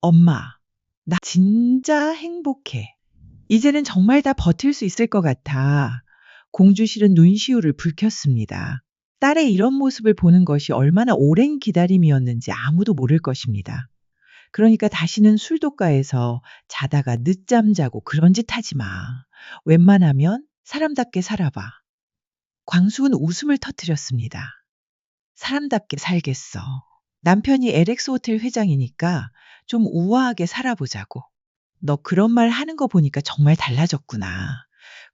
엄마, 나 진짜 행복해. 이제는 정말 다 버틸 수 있을 것 같아. 공주실은 눈시울을 붉혔습니다. 딸의 이런 모습을 보는 것이 얼마나 오랜 기다림이었는지 아무도 모를 것입니다. 그러니까 다시는 술독가에서 자다가 늦잠 자고 그런 짓 하지 마. 웬만하면 사람답게 살아봐. 광숙은 웃음을 터뜨렸습니다. 사람답게 살겠어. 남편이 LX 호텔 회장이니까 좀 우아하게 살아보자고. 너 그런 말 하는 거 보니까 정말 달라졌구나.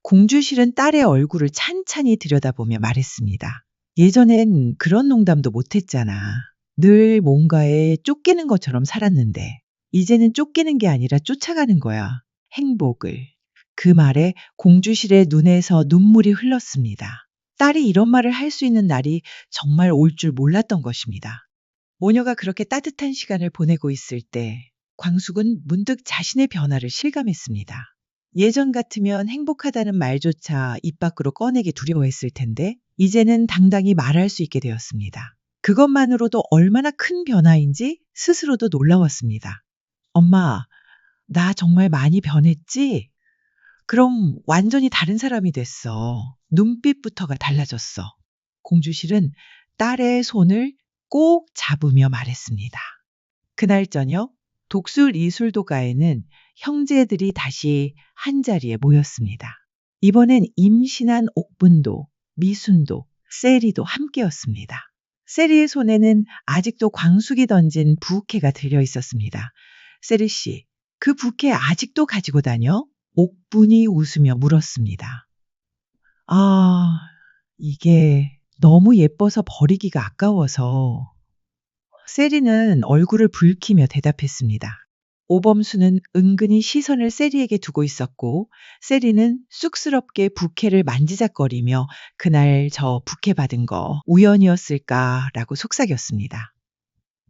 공주실은 딸의 얼굴을 찬찬히 들여다보며 말했습니다. 예전엔 그런 농담도 못했잖아. 늘 뭔가에 쫓기는 것처럼 살았는데, 이제는 쫓기는 게 아니라 쫓아가는 거야. 행복을. 그 말에 공주실의 눈에서 눈물이 흘렀습니다. 딸이 이런 말을 할 수 있는 날이 정말 올 줄 몰랐던 것입니다. 모녀가 그렇게 따뜻한 시간을 보내고 있을 때 광숙은 문득 자신의 변화를 실감했습니다. 예전 같으면 행복하다는 말조차 입 밖으로 꺼내기 두려워했을 텐데 이제는 당당히 말할 수 있게 되었습니다. 그것만으로도 얼마나 큰 변화인지 스스로도 놀라웠습니다. 엄마, 나 정말 많이 변했지? 그럼 완전히 다른 사람이 됐어. 눈빛부터가 달라졌어. 공주실은 딸의 손을 꼭 잡으며 말했습니다. 그날 저녁 독술 이술도가에는 형제들이 다시 한자리에 모였습니다. 이번엔 임신한 옥분도, 미순도, 세리도 함께였습니다. 세리의 손에는 아직도 광숙이 던진 부케가 들려 있었습니다. 세리 씨, 그 부케 아직도 가지고 다녀? 옥분이 웃으며 물었습니다. 아, 이게 너무 예뻐서 버리기가 아까워서. 세리는 얼굴을 붉히며 대답했습니다. 오범수는 은근히 시선을 세리에게 두고 있었고 세리는 쑥스럽게 부케를 만지작거리며 그날 저 부케 받은 거 우연이었을까라고 속삭였습니다.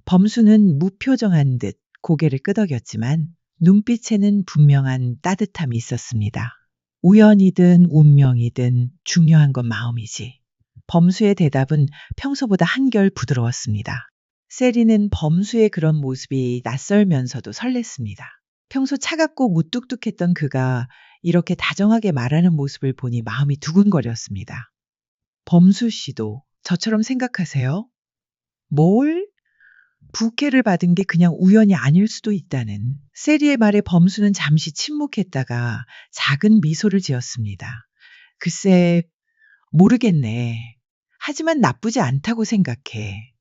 범수는 무표정한 듯 고개를 끄덕였지만 눈빛에는 분명한 따뜻함이 있었습니다. 우연이든 운명이든 중요한 건 마음이지. 범수의 대답은 평소보다 한결 부드러웠습니다. 세리는 범수의 그런 모습이 낯설면서도 설렜습니다. 평소 차갑고 무뚝뚝했던 그가 이렇게 다정하게 말하는 모습을 보니 마음이 두근거렸습니다. 범수 씨도 저처럼 생각하세요? 뭘? 부케를 받은 게 그냥 우연이 아닐 수도 있다는. 세리의 말에 범수는 잠시 침묵했다가 작은 미소를 지었습니다. 글쎄, 모르겠네. 하지만 나쁘지 않다고 생각해.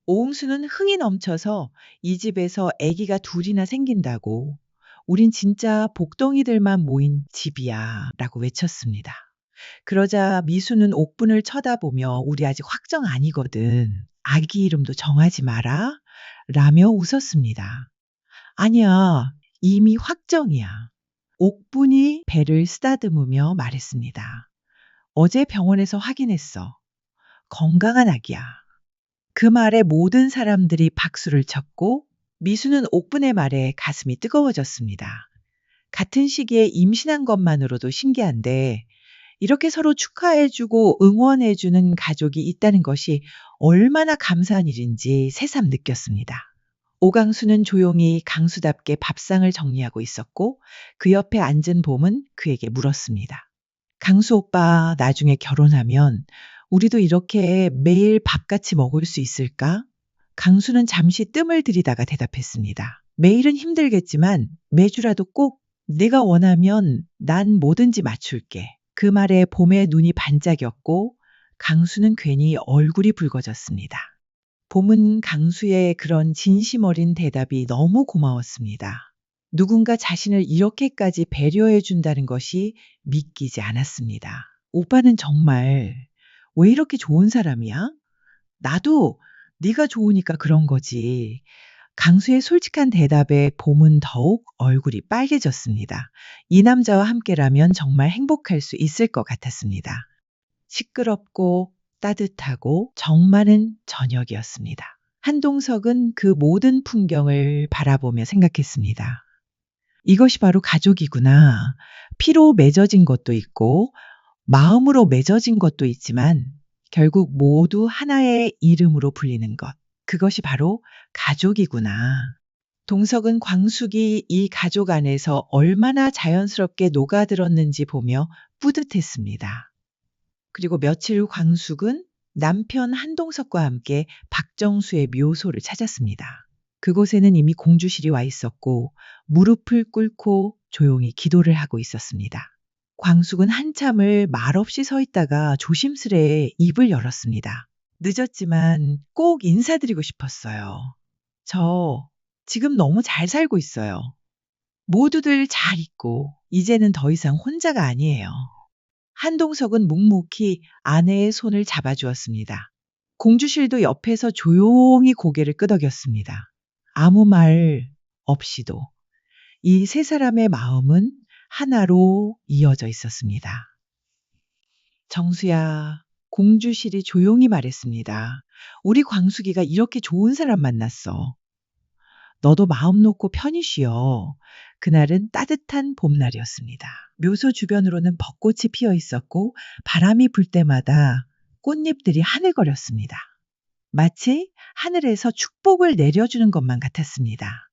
오응수는 흥이 넘쳐서 이 집에서 아기가 둘이나 생긴다고. 우린 진짜 복덩이들만 모인 집이야 라고 외쳤습니다. 그러자 미수는 옥분을 쳐다보며 우리 아직 확정 아니거든. 아기 이름도 정하지 마라 라며 웃었습니다. 아니야, 이미 확정이야. 옥분이 배를 쓰다듬으며 말했습니다. 어제 병원에서 확인했어. 건강한 아기야. 그 말에 모든 사람들이 박수를 쳤고 미수는 옥분의 말에 가슴이 뜨거워졌습니다. 같은 시기에 임신한 것만으로도 신기한데 이렇게 서로 축하해주고 응원해주는 가족이 있다는 것이 얼마나 감사한 일인지 새삼 느꼈습니다. 오강수는 조용히 강수답게 밥상을 정리하고 있었고 그 옆에 앉은 봄은 그에게 물었습니다. 강수 오빠 나중에 결혼하면 우리도 이렇게 매일 밥같이 먹을 수 있을까? 강수는 잠시 뜸을 들이다가 대답했습니다. 매일은 힘들겠지만 매주라도 꼭 네가 원하면 난 뭐든지 맞출게. 그 말에 봄의 눈이 반짝였고 강수는 괜히 얼굴이 붉어졌습니다. 봄은 강수의 그런 진심 어린 대답이 너무 고마웠습니다. 누군가 자신을 이렇게까지 배려해 준다는 것이 믿기지 않았습니다. 오빠는 정말 왜 이렇게 좋은 사람이야? 나도 네가 좋으니까 그런 거지. 강수의 솔직한 대답에 봄은 더욱 얼굴이 빨개졌습니다. 이 남자와 함께라면 정말 행복할 수 있을 것 같았습니다. 시끄럽고 따뜻하고 정 많은 저녁이었습니다. 한동석은 그 모든 풍경을 바라보며 생각했습니다. 이것이 바로 가족이구나. 피로 맺어진 것도 있고 마음으로 맺어진 것도 있지만 결국 모두 하나의 이름으로 불리는 것. 그것이 바로 가족이구나. 동석은 광숙이 이 가족 안에서 얼마나 자연스럽게 녹아들었는지 보며 뿌듯했습니다. 그리고 며칠 후 광숙은 남편 한동석과 함께 박정수의 묘소를 찾았습니다. 그곳에는 이미 공주실이 와 있었고 무릎을 꿇고 조용히 기도를 하고 있었습니다. 광숙은 한참을 말없이 서 있다가 조심스레 입을 열었습니다. 늦었지만 꼭 인사드리고 싶었어요. 저 지금 너무 잘 살고 있어요. 모두들 잘 있고 이제는 더 이상 혼자가 아니에요. 한동석은 묵묵히 아내의 손을 잡아주었습니다. 공주실도 옆에서 조용히 고개를 끄덕였습니다. 아무 말 없이도 이 세 사람의 마음은 하나로 이어져 있었습니다. 정수야, 공주실이 조용히 말했습니다. 우리 광숙이가 이렇게 좋은 사람 만났어. 너도 마음 놓고 편히 쉬어. 그날은 따뜻한 봄날이었습니다. 묘소 주변으로는 벚꽃이 피어 있었고 바람이 불 때마다 꽃잎들이 하늘거렸습니다. 마치 하늘에서 축복을 내려주는 것만 같았습니다.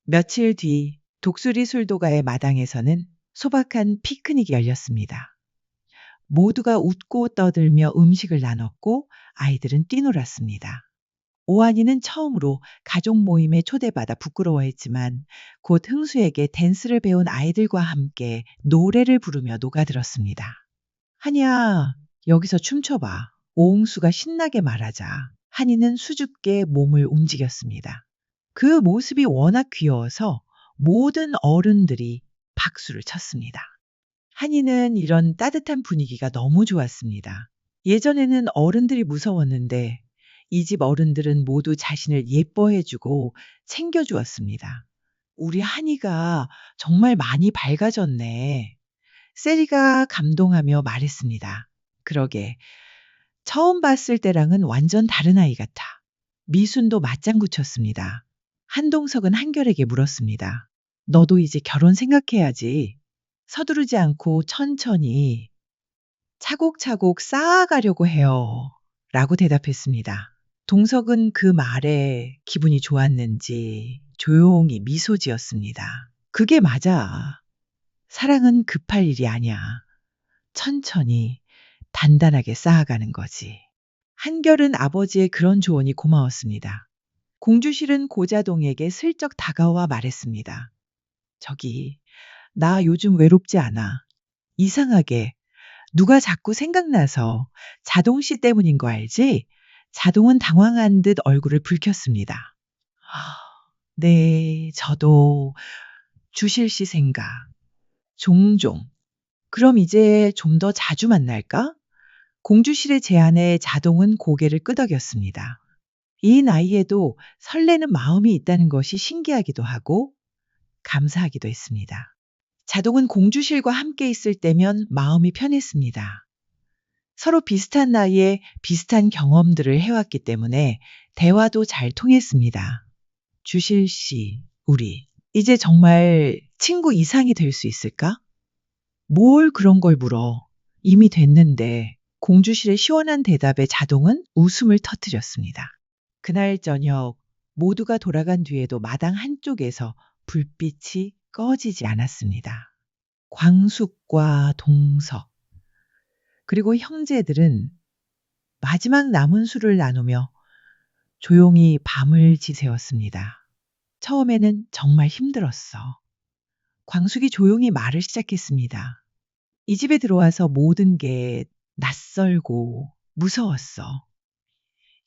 며칠 뒤 독수리 술도가의 마당에서는 소박한 피크닉이 열렸습니다. 모두가 웃고 떠들며 음식을 나눴고 아이들은 뛰놀았습니다. 오한이는 처음으로 가족 모임에 초대받아 부끄러워했지만 곧 흥수에게 댄스를 배운 아이들과 함께 노래를 부르며 녹아들었습니다. 한이야, 여기서 춤춰봐. 오홍수가 신나게 말하자. 한이는 수줍게 몸을 움직였습니다. 그 모습이 워낙 귀여워서 모든 어른들이 박수를 쳤습니다. 한이는 이런 따뜻한 분위기가 너무 좋았습니다. 예전에는 어른들이 무서웠는데 이 집 어른들은 모두 자신을 예뻐해주고 챙겨주었습니다. 우리 한이가 정말 많이 밝아졌네. 세리가 감동하며 말했습니다. 그러게, 처음 봤을 때랑은 완전 다른 아이 같아. 미순도 맞장구 쳤습니다. 한동석은 한결에게 물었습니다. 너도 이제 결혼 생각해야지. 서두르지 않고 천천히 차곡차곡 쌓아가려고 해요. 라고 대답했습니다. 동석은 그 말에 기분이 좋았는지 조용히 미소 지었습니다. 그게 맞아. 사랑은 급할 일이 아니야. 천천히 단단하게 쌓아가는 거지. 한결은 아버지의 그런 조언이 고마웠습니다. 공주실은 고자동에게 슬쩍 다가와 말했습니다. 저기, 나 요즘 외롭지 않아. 이상하게 누가 자꾸 생각나서 자동 씨 때문인 거 알지? 자동은 당황한 듯 얼굴을 붉혔습니다. 네, 저도 주실 씨 생각. 종종. 그럼 이제 좀 더 자주 만날까? 공주실의 제안에 자동은 고개를 끄덕였습니다. 이 나이에도 설레는 마음이 있다는 것이 신기하기도 하고 감사하기도 했습니다. 자동은 공주실과 함께 있을 때면 마음이 편했습니다. 서로 비슷한 나이에 비슷한 경험들을 해왔기 때문에 대화도 잘 통했습니다. 주실 씨, 우리 이제 정말 친구 이상이 될 수 있을까? 뭘 그런 걸 물어. 이미 됐는데 공주실의 시원한 대답에 자동은 웃음을 터뜨렸습니다. 그날 저녁 모두가 돌아간 뒤에도 마당 한쪽에서 불빛이 꺼지지 않았습니다. 광숙과 동석 그리고 형제들은 마지막 남은 술을 나누며 조용히 밤을 지새웠습니다. 처음에는 정말 힘들었어. 광숙이 조용히 말을 시작했습니다. 이 집에 들어와서 모든 게 낯설고 무서웠어.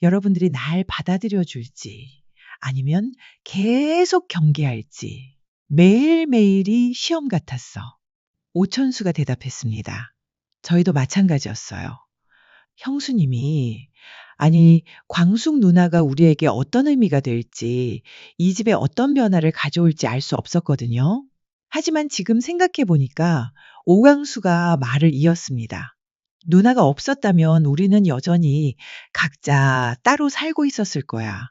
여러분들이 날 받아들여 줄지 아니면 계속 경계할지 매일매일이 시험 같았어. 오천수가 대답했습니다. 저희도 마찬가지였어요. 형수님이 아니 광숙 누나가 우리에게 어떤 의미가 될지 이 집에 어떤 변화를 가져올지 알 수 없었거든요. 하지만 지금 생각해 보니까 오광수가 말을 이었습니다. 누나가 없었다면 우리는 여전히 각자 따로 살고 있었을 거야.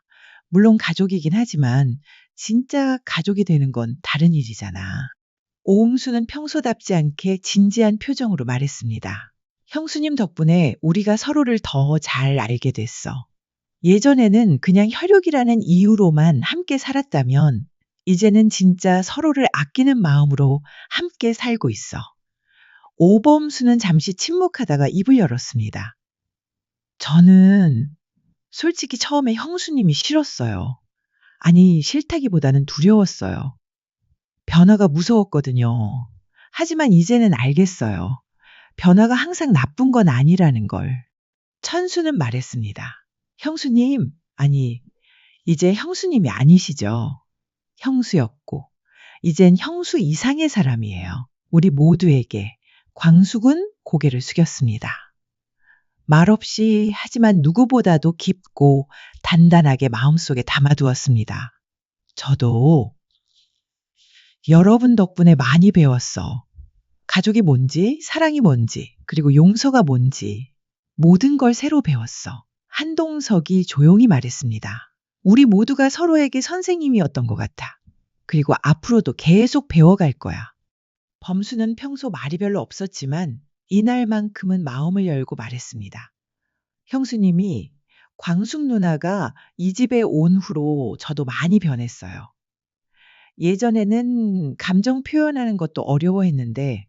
물론 가족이긴 하지만 진짜 가족이 되는 건 다른 일이잖아. 오홍수는 평소답지 않게 진지한 표정으로 말했습니다. 형수님 덕분에 우리가 서로를 더 잘 알게 됐어. 예전에는 그냥 혈육이라는 이유로만 함께 살았다면 이제는 진짜 서로를 아끼는 마음으로 함께 살고 있어. 오범수는 잠시 침묵하다가 입을 열었습니다. 저는 솔직히 처음에 형수님이 싫었어요. 아니, 싫다기보다는 두려웠어요. 변화가 무서웠거든요. 하지만 이제는 알겠어요. 변화가 항상 나쁜 건 아니라는 걸. 천수는 말했습니다. 형수님, 아니, 이제 형수님이 아니시죠. 형수였고, 이젠 형수 이상의 사람이에요. 우리 모두에게. 광숙은 고개를 숙였습니다. 말없이 하지만 누구보다도 깊고 단단하게 마음속에 담아두었습니다. 저도 여러분 덕분에 많이 배웠어. 가족이 뭔지, 사랑이 뭔지, 그리고 용서가 뭔지 모든 걸 새로 배웠어. 한동석이 조용히 말했습니다. 우리 모두가 서로에게 선생님이었던 것 같아. 그리고 앞으로도 계속 배워갈 거야. 범수는 평소 말이 별로 없었지만 이날만큼은 마음을 열고 말했습니다. 형수님이 광숙 누나가 이 집에 온 후로 저도 많이 변했어요. 예전에는 감정 표현하는 것도 어려워했는데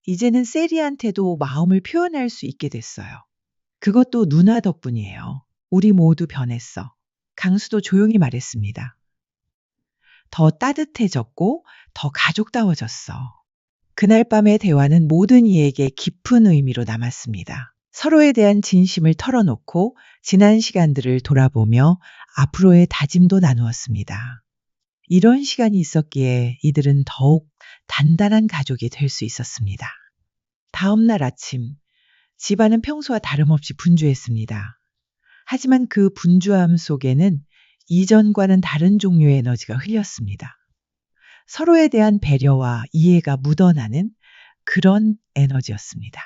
이제는 세리한테도 마음을 표현할 수 있게 됐어요. 그것도 누나 덕분이에요. 우리 모두 변했어. 강수도 조용히 말했습니다. 더 따뜻해졌고 더 가족다워졌어. 그날 밤의 대화는 모든 이에게 깊은 의미로 남았습니다. 서로에 대한 진심을 털어놓고 지난 시간들을 돌아보며 앞으로의 다짐도 나누었습니다. 이런 시간이 있었기에 이들은 더욱 단단한 가족이 될 수 있었습니다. 다음 날 아침, 집안은 평소와 다름없이 분주했습니다. 하지만 그 분주함 속에는 이전과는 다른 종류의 에너지가 흘렸습니다. 서로에 대한 배려와 이해가 묻어나는 그런 에너지였습니다.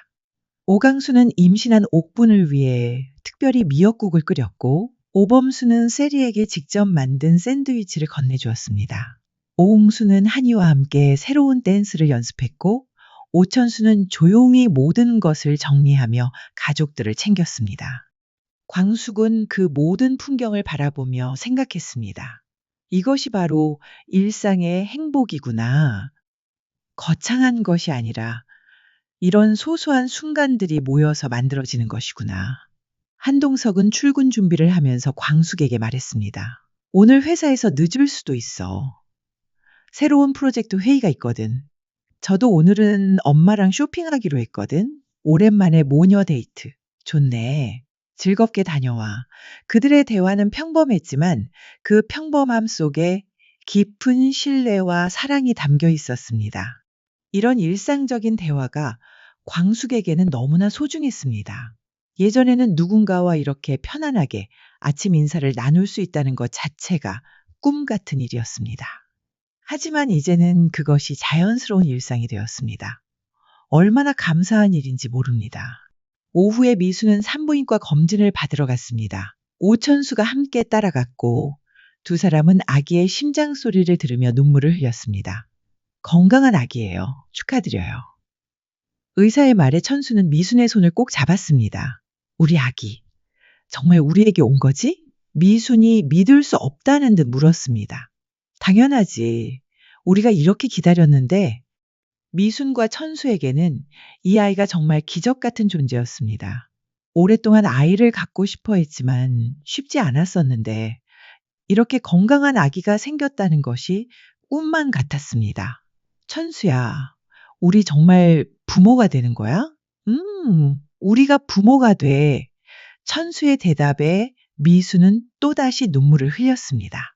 오강수는 임신한 옥분을 위해 특별히 미역국을 끓였고 오범수는 세리에게 직접 만든 샌드위치를 건네주었습니다. 오홍수는 한이와 함께 새로운 댄스를 연습했고 오천수는 조용히 모든 것을 정리하며 가족들을 챙겼습니다. 광숙은 그 모든 풍경을 바라보며 생각했습니다. 이것이 바로 일상의 행복이구나. 거창한 것이 아니라 이런 소소한 순간들이 모여서 만들어지는 것이구나. 한동석은 출근 준비를 하면서 광숙에게 말했습니다. 오늘 회사에서 늦을 수도 있어. 새로운 프로젝트 회의가 있거든. 저도 오늘은 엄마랑 쇼핑하기로 했거든. 오랜만에 모녀 데이트. 좋네. 즐겁게 다녀와. 그들의 대화는 평범했지만 그 평범함 속에 깊은 신뢰와 사랑이 담겨 있었습니다. 이런 일상적인 대화가 광숙에게는 너무나 소중했습니다. 예전에는 누군가와 이렇게 편안하게 아침 인사를 나눌 수 있다는 것 자체가 꿈 같은 일이었습니다. 하지만 이제는 그것이 자연스러운 일상이 되었습니다. 얼마나 감사한 일인지 모릅니다. 오후에 미수는 산부인과 검진을 받으러 갔습니다. 오천수가 함께 따라갔고 두 사람은 아기의 심장 소리를 들으며 눈물을 흘렸습니다. 건강한 아기예요. 축하드려요. 의사의 말에 천수는 미순의 손을 꼭 잡았습니다. 우리 아기, 정말 우리에게 온 거지? 미순이 믿을 수 없다는 듯 물었습니다. 당연하지. 우리가 이렇게 기다렸는데 미순과 천수에게는 이 아이가 정말 기적 같은 존재였습니다. 오랫동안 아이를 갖고 싶어 했지만 쉽지 않았었는데 이렇게 건강한 아기가 생겼다는 것이 꿈만 같았습니다. 천수야, 우리 정말 부모가 되는 거야? 우리가 부모가 돼. 천수의 대답에 미수는 또다시 눈물을 흘렸습니다.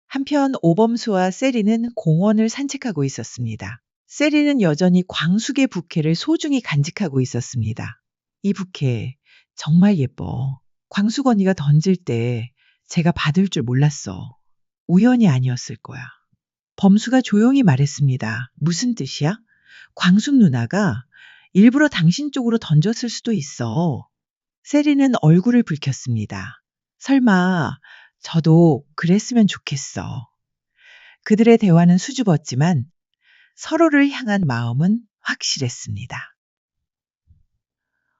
한편 오범수와 세리는 공원을 산책하고 있었습니다. 세리는 여전히 광숙의 부케를 소중히 간직하고 있었습니다. 이 부케 정말 예뻐. 광숙 언니가 던질 때 제가 받을 줄 몰랐어. 우연이 아니었을 거야. 범수가 조용히 말했습니다. 무슨 뜻이야? 광숙 누나가 일부러 당신 쪽으로 던졌을 수도 있어. 세리는 얼굴을 붉혔습니다. 설마 저도 그랬으면 좋겠어. 그들의 대화는 수줍었지만 서로를 향한 마음은 확실했습니다.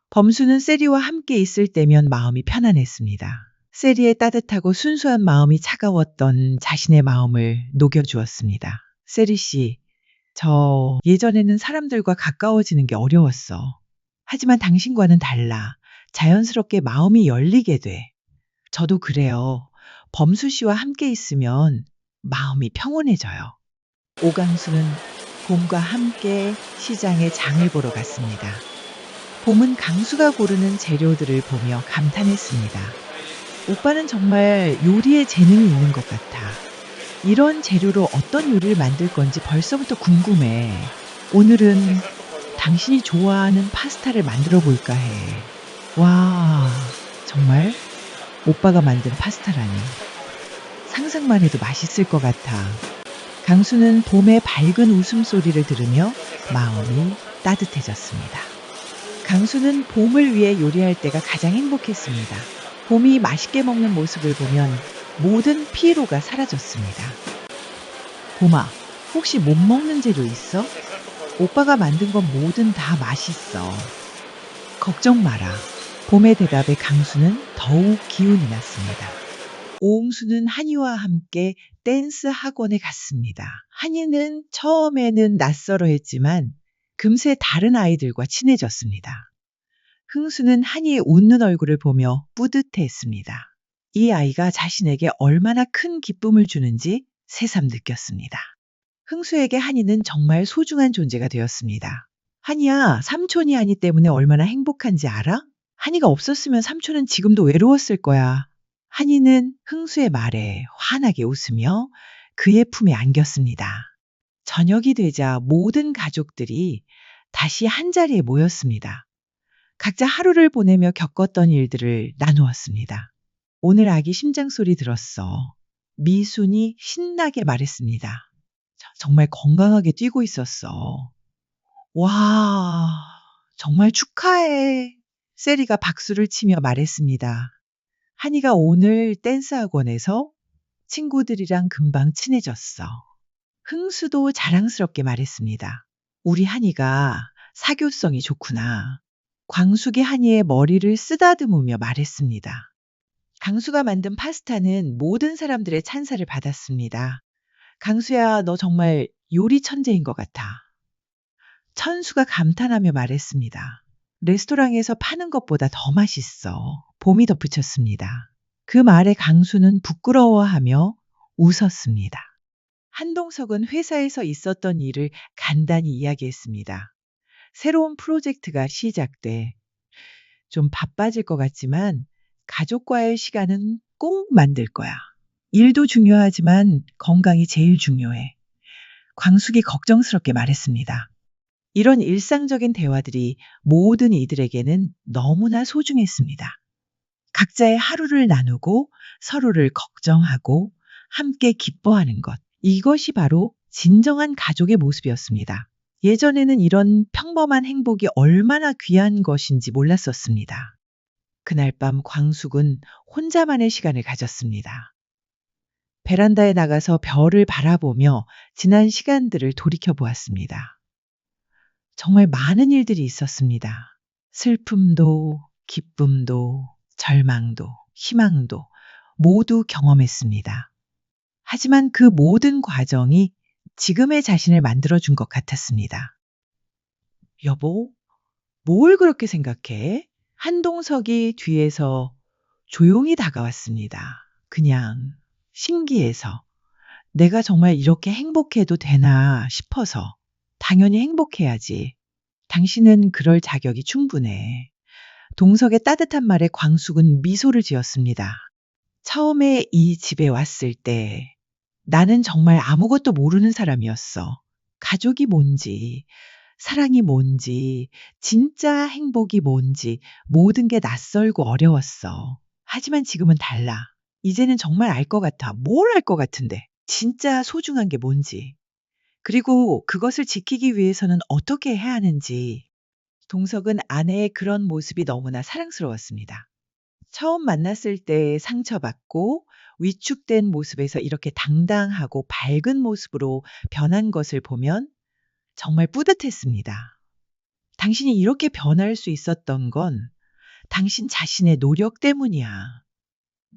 범수는 세리와 함께 있을 때면 마음이 편안했습니다. 세리의 따뜻하고 순수한 마음이 차가웠던 자신의 마음을 녹여주었습니다. 세리 씨, 저 예전에는 사람들과 가까워지는 게 어려웠어. 하지만 당신과는 달라. 자연스럽게 마음이 열리게 돼. 저도 그래요. 범수 씨와 함께 있으면 마음이 평온해져요. 오강수는 봄과 함께 시장에 장을 보러 갔습니다. 봄은 강수가 고르는 재료들을 보며 감탄했습니다. 오빠는 정말 요리에 재능이 있는 것 같아. 이런 재료로 어떤 요리를 만들 건지 벌써부터 궁금해. 오늘은 당신이 좋아하는 파스타를 만들어 볼까 해. 와, 정말? 오빠가 만든 파스타라니. 상상만 해도 맛있을 것 같아. 강수는 봄의 밝은 웃음소리를 들으며 마음이 따뜻해졌습니다. 강수는 봄을 위해 요리할 때가 가장 행복했습니다. 봄이 맛있게 먹는 모습을 보면 모든 피로가 사라졌습니다. 봄아, 혹시 못 먹는 재료 있어? 오빠가 만든 건 뭐든 다 맛있어. 걱정 마라. 봄의 대답에 강수는 더욱 기운이 났습니다. 오홍수는 한이와 함께 댄스 학원에 갔습니다. 한이는 처음에는 낯설어했지만 금세 다른 아이들과 친해졌습니다. 흥수는 한이의 웃는 얼굴을 보며 뿌듯해했습니다. 이 아이가 자신에게 얼마나 큰 기쁨을 주는지 새삼 느꼈습니다. 흥수에게 한이는 정말 소중한 존재가 되었습니다. 한이야, 삼촌이 한이 때문에 얼마나 행복한지 알아? 한이가 없었으면 삼촌은 지금도 외로웠을 거야. 한이는 흥수의 말에 환하게 웃으며 그의 품에 안겼습니다. 저녁이 되자 모든 가족들이 다시 한자리에 모였습니다. 각자 하루를 보내며 겪었던 일들을 나누었습니다. 오늘 아기 심장 소리 들었어. 미순이 신나게 말했습니다. 정말 건강하게 뛰고 있었어. 와, 정말 축하해. 세리가 박수를 치며 말했습니다. 한이가 오늘 댄스 학원에서 친구들이랑 금방 친해졌어. 흥수도 자랑스럽게 말했습니다. 우리 한이가 사교성이 좋구나. 광숙이 한이의 머리를 쓰다듬으며 말했습니다. 강수가 만든 파스타는 모든 사람들의 찬사를 받았습니다. 강수야, 너 정말 요리 천재인 것 같아. 천수가 감탄하며 말했습니다. 레스토랑에서 파는 것보다 더 맛있어. 봄이 덧붙였습니다. 그 말에 강수는 부끄러워하며 웃었습니다. 한동석은 회사에서 있었던 일을 간단히 이야기했습니다. 새로운 프로젝트가 시작돼 좀 바빠질 것 같지만 가족과의 시간은 꼭 만들 거야. 일도 중요하지만 건강이 제일 중요해. 광숙이 걱정스럽게 말했습니다. 이런 일상적인 대화들이 모든 이들에게는 너무나 소중했습니다. 각자의 하루를 나누고 서로를 걱정하고 함께 기뻐하는 것. 이것이 바로 진정한 가족의 모습이었습니다. 예전에는 이런 평범한 행복이 얼마나 귀한 것인지 몰랐었습니다. 그날 밤 광숙은 혼자만의 시간을 가졌습니다. 베란다에 나가서 별을 바라보며 지난 시간들을 돌이켜 보았습니다. 정말 많은 일들이 있었습니다. 슬픔도, 기쁨도, 절망도, 희망도 모두 경험했습니다. 하지만 그 모든 과정이 지금의 자신을 만들어준 것 같았습니다. 여보, 뭘 그렇게 생각해? 한동석이 뒤에서 조용히 다가왔습니다. 그냥 신기해서 내가 정말 이렇게 행복해도 되나 싶어서. 당연히 행복해야지. 당신은 그럴 자격이 충분해. 동석의 따뜻한 말에 광숙은 미소를 지었습니다. 처음에 이 집에 왔을 때 나는 정말 아무것도 모르는 사람이었어. 가족이 뭔지, 사랑이 뭔지, 진짜 행복이 뭔지 모든 게 낯설고 어려웠어. 하지만 지금은 달라. 이제는 정말 알 것 같아. 뭘 알 것 같은데. 진짜 소중한 게 뭔지. 그리고 그것을 지키기 위해서는 어떻게 해야 하는지. 동석은 아내의 그런 모습이 너무나 사랑스러웠습니다. 처음 만났을 때 상처받고 위축된 모습에서 이렇게 당당하고 밝은 모습으로 변한 것을 보면 정말 뿌듯했습니다. 당신이 이렇게 변할 수 있었던 건 당신 자신의 노력 때문이야.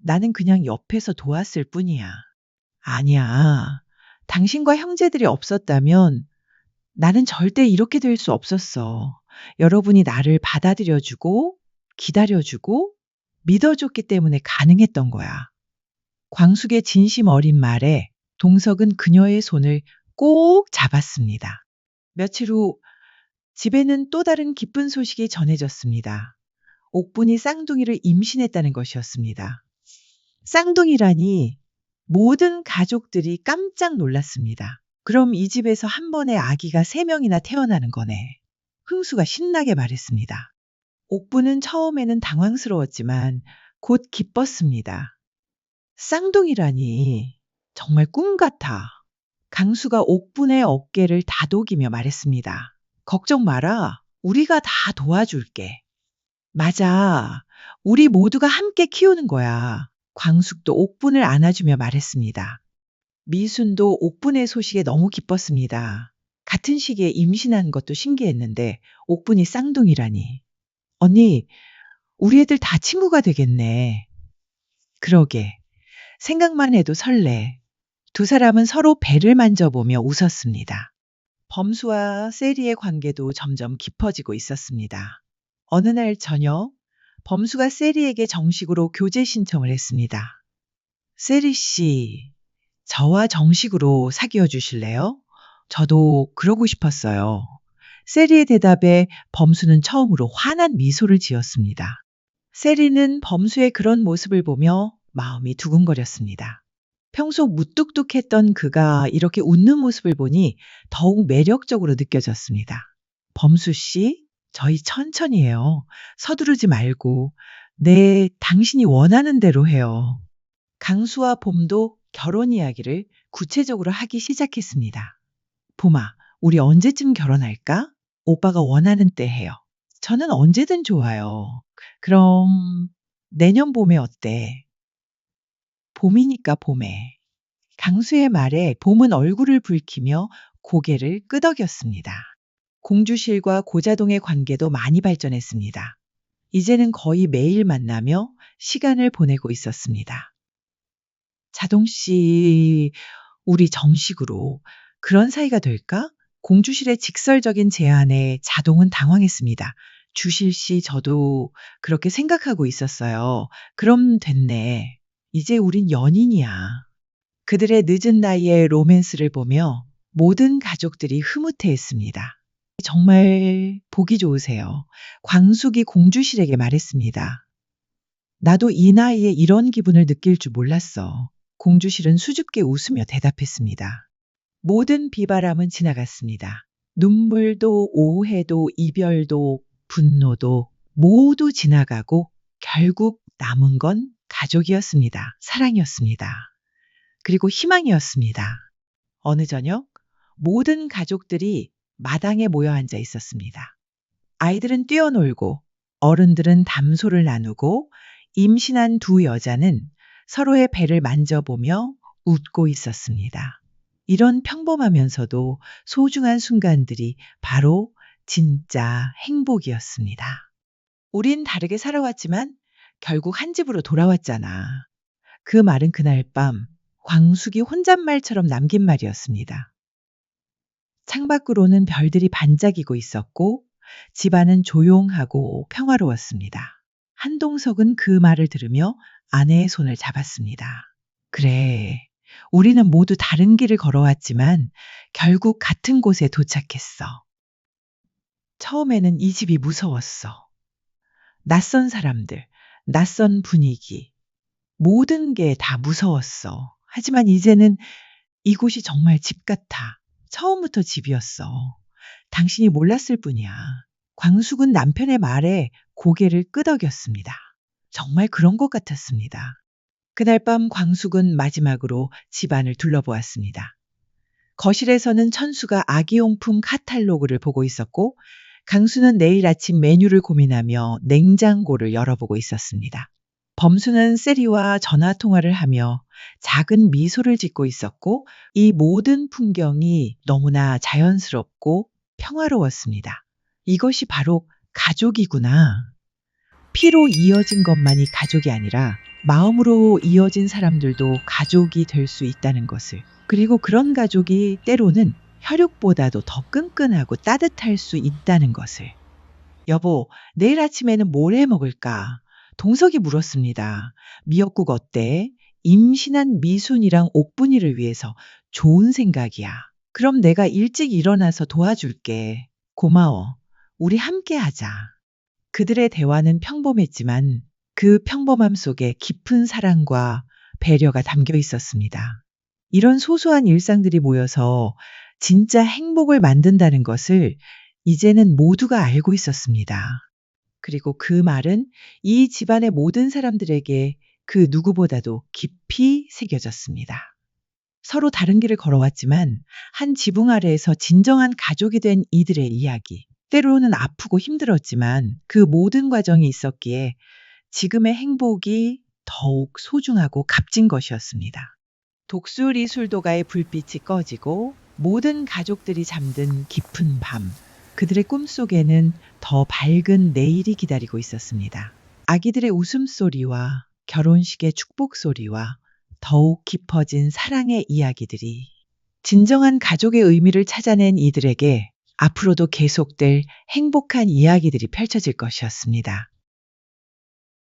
나는 그냥 옆에서 도왔을 뿐이야. 아니야. 당신과 형제들이 없었다면 나는 절대 이렇게 될 수 없었어. 여러분이 나를 받아들여주고, 기다려주고, 믿어줬기 때문에 가능했던 거야. 광숙의 진심 어린 말에 동석은 그녀의 손을 꼭 잡았습니다. 며칠 후 집에는 또 다른 기쁜 소식이 전해졌습니다. 옥분이 쌍둥이를 임신했다는 것이었습니다. 쌍둥이라니 모든 가족들이 깜짝 놀랐습니다. 그럼 이 집에서 한 번에 아기가 3명이나 태어나는 거네. 흥수가 신나게 말했습니다. 옥부는 처음에는 당황스러웠지만 곧 기뻤습니다. 쌍둥이라니 정말 꿈 같아. 강수가 옥분의 어깨를 다독이며 말했습니다. 걱정 마라. 우리가 다 도와줄게. 맞아. 우리 모두가 함께 키우는 거야. 광숙도 옥분을 안아주며 말했습니다. 미순도 옥분의 소식에 너무 기뻤습니다. 같은 시기에 임신한 것도 신기했는데 옥분이 쌍둥이라니. 언니, 우리 애들 다 친구가 되겠네. 그러게. 생각만 해도 설레. 두 사람은 서로 배를 만져보며 웃었습니다. 범수와 세리의 관계도 점점 깊어지고 있었습니다. 어느 날 저녁, 범수가 세리에게 정식으로 교제 신청을 했습니다. 세리 씨, 저와 정식으로 사귀어 주실래요? 저도 그러고 싶었어요. 세리의 대답에 범수는 처음으로 환한 미소를 지었습니다. 세리는 범수의 그런 모습을 보며 마음이 두근거렸습니다. 평소 무뚝뚝했던 그가 이렇게 웃는 모습을 보니 더욱 매력적으로 느껴졌습니다. 범수 씨, 저희 천천히 해요. 서두르지 말고. 네, 당신이 원하는 대로 해요. 강수와 봄도 결혼 이야기를 구체적으로 하기 시작했습니다. 봄아, 우리 언제쯤 결혼할까? 오빠가 원하는 때 해요. 저는 언제든 좋아요. 그럼 내년 봄에 어때? 봄이니까 봄에. 강수의 말에 봄은 얼굴을 붉히며 고개를 끄덕였습니다. 공주실과 고자동의 관계도 많이 발전했습니다. 이제는 거의 매일 만나며 시간을 보내고 있었습니다. 자동씨, 우리 정식으로 그런 사이가 될까? 공주실의 직설적인 제안에 자동은 당황했습니다. 주실씨, 저도 그렇게 생각하고 있었어요. 그럼 됐네. 이제 우린 연인이야. 그들의 늦은 나이에 로맨스를 보며 모든 가족들이 흐뭇해했습니다. 정말 보기 좋으세요. 광숙이 공주실에게 말했습니다. 나도 이 나이에 이런 기분을 느낄 줄 몰랐어. 공주실은 수줍게 웃으며 대답했습니다. 모든 비바람은 지나갔습니다. 눈물도 오해도 이별도 분노도 모두 지나가고 결국 남은 건 가족이었습니다. 사랑이었습니다. 그리고 희망이었습니다. 어느 저녁 모든 가족들이 마당에 모여 앉아 있었습니다. 아이들은 뛰어놀고 어른들은 담소를 나누고 임신한 두 여자는 서로의 배를 만져보며 웃고 있었습니다. 이런 평범하면서도 소중한 순간들이 바로 진짜 행복이었습니다. 우린 다르게 살아왔지만 결국 한 집으로 돌아왔잖아. 그 말은 그날 밤 광숙이 혼잣말처럼 남긴 말이었습니다. 창밖으로는 별들이 반짝이고 있었고 집안은 조용하고 평화로웠습니다. 한동석은 그 말을 들으며 아내의 손을 잡았습니다. 그래, 우리는 모두 다른 길을 걸어왔지만 결국 같은 곳에 도착했어. 처음에는 이 집이 무서웠어. 낯선 사람들, 낯선 분위기, 모든 게 다 무서웠어. 하지만 이제는 이곳이 정말 집 같아. 처음부터 집이었어. 당신이 몰랐을 뿐이야. 광숙은 남편의 말에 고개를 끄덕였습니다. 정말 그런 것 같았습니다. 그날 밤 광숙은 마지막으로 집안을 둘러보았습니다. 거실에서는 천수가 아기용품 카탈로그를 보고 있었고 강수는 내일 아침 메뉴를 고민하며 냉장고를 열어보고 있었습니다. 범수는 세리와 전화통화를 하며 작은 미소를 짓고 있었고 이 모든 풍경이 너무나 자연스럽고 평화로웠습니다. 이것이 바로 가족이구나. 피로 이어진 것만이 가족이 아니라 마음으로 이어진 사람들도 가족이 될 수 있다는 것을, 그리고 그런 가족이 때로는 혈육보다도 더 끈끈하고 따뜻할 수 있다는 것을. 여보, 내일 아침에는 뭘 해 먹을까? 동석이 물었습니다. 미역국 어때? 임신한 미순이랑 옥분이를 위해서 좋은 생각이야. 그럼 내가 일찍 일어나서 도와줄게. 고마워. 우리 함께 하자. 그들의 대화는 평범했지만 그 평범함 속에 깊은 사랑과 배려가 담겨 있었습니다. 이런 소소한 일상들이 모여서 진짜 행복을 만든다는 것을 이제는 모두가 알고 있었습니다. 그리고 그 말은 이 집안의 모든 사람들에게 그 누구보다도 깊이 새겨졌습니다. 서로 다른 길을 걸어왔지만 한 지붕 아래에서 진정한 가족이 된 이들의 이야기. 때로는 아프고 힘들었지만 그 모든 과정이 있었기에 지금의 행복이 더욱 소중하고 값진 것이었습니다. 독수리 술도가의 불빛이 꺼지고 모든 가족들이 잠든 깊은 밤. 그들의 꿈속에는 더 밝은 내일이 기다리고 있었습니다. 아기들의 웃음소리와 결혼식의 축복소리와 더욱 깊어진 사랑의 이야기들이 진정한 가족의 의미를 찾아낸 이들에게 앞으로도 계속될 행복한 이야기들이 펼쳐질 것이었습니다.